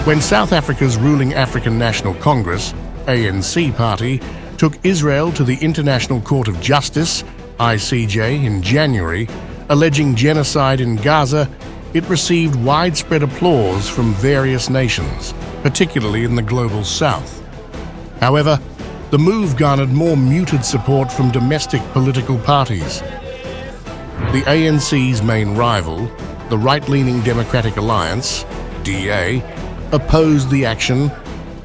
When South Africa's ruling African National Congress, ANC party, took Israel to the International Court of Justice, ICJ, in January, alleging genocide in Gaza, it received widespread applause from various nations, particularly in the global south. However, the move garnered more muted support from domestic political parties. The ANC's main rival, the right-leaning Democratic Alliance, DA, opposed the action,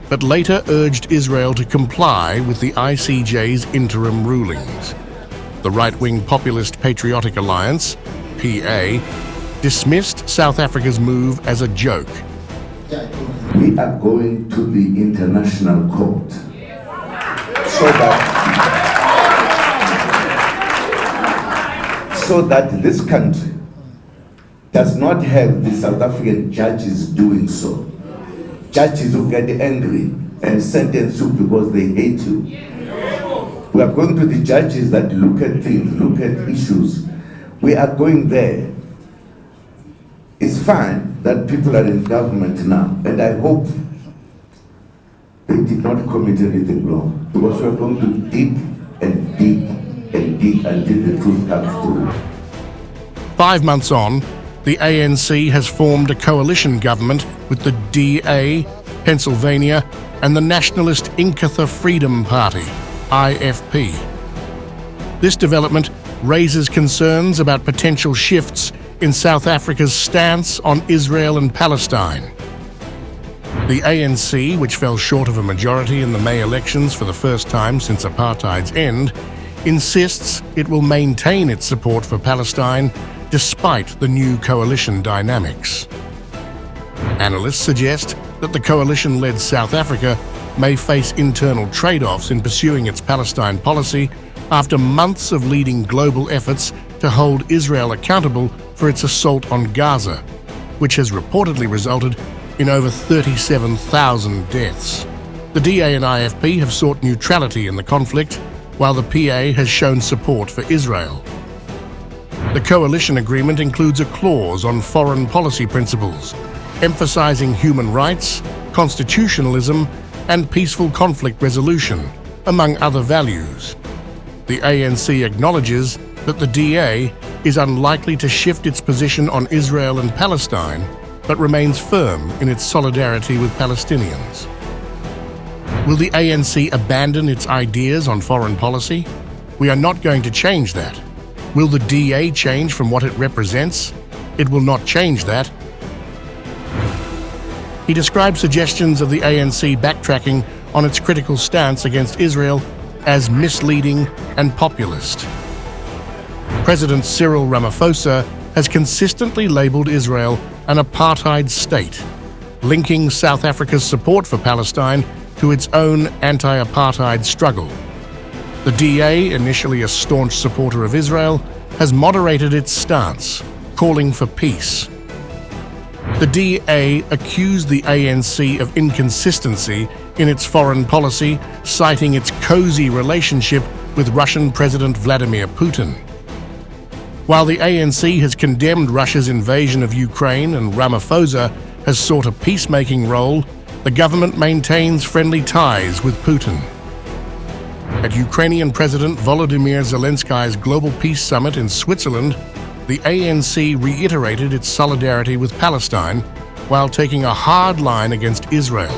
but later urged Israel to comply with the ICJ's interim rulings. The right-wing populist Patriotic Alliance, PA, dismissed South Africa's move as a joke. We are going to the International Court so that this country does not have the South African judges doing so. Judges who get angry and sentence you because they hate you. We are going to the judges that look at things, look at issues. We are going there. It's fine that people are in government now, and I hope they did not commit anything wrong, because we are going to dig and dig and dig until the truth comes through. 5 months on, the ANC has formed a coalition government with the DA, Pennsylvania, and the nationalist Inkatha Freedom Party, IFP. This development raises concerns about potential shifts in South Africa's stance on Israel and Palestine. The ANC, which fell short of a majority in the May elections for the first time since apartheid's end, insists it will maintain its support for Palestine despite the new coalition dynamics. Analysts suggest that the coalition-led South Africa may face internal trade-offs in pursuing its Palestine policy after months of leading global efforts to hold Israel accountable for its assault on Gaza, which has reportedly resulted in over 37,000 deaths. The DA and IFP have sought neutrality in the conflict, while the PA has shown support for Israel. The coalition agreement includes a clause on foreign policy principles, emphasizing human rights, constitutionalism, and peaceful conflict resolution, among other values. The ANC acknowledges that the DA is unlikely to shift its position on Israel and Palestine, but remains firm in its solidarity with Palestinians. Will the ANC abandon its ideas on foreign policy? We are not going to change that. Will the DA change from what it represents? It will not change that. He described suggestions of the ANC backtracking on its critical stance against Israel as misleading and populist. President Cyril Ramaphosa has consistently labeled Israel an apartheid state, linking South Africa's support for Palestine to its own anti-apartheid struggle. The DA, initially a staunch supporter of Israel, has moderated its stance, calling for peace. The DA accused the ANC of inconsistency in its foreign policy, citing its cozy relationship with Russian President Vladimir Putin. While the ANC has condemned Russia's invasion of Ukraine and Ramaphosa has sought a peacemaking role, the government maintains friendly ties with Putin. At Ukrainian President Volodymyr Zelensky's Global Peace Summit in Switzerland, the ANC reiterated its solidarity with Palestine while taking a hard line against Israel.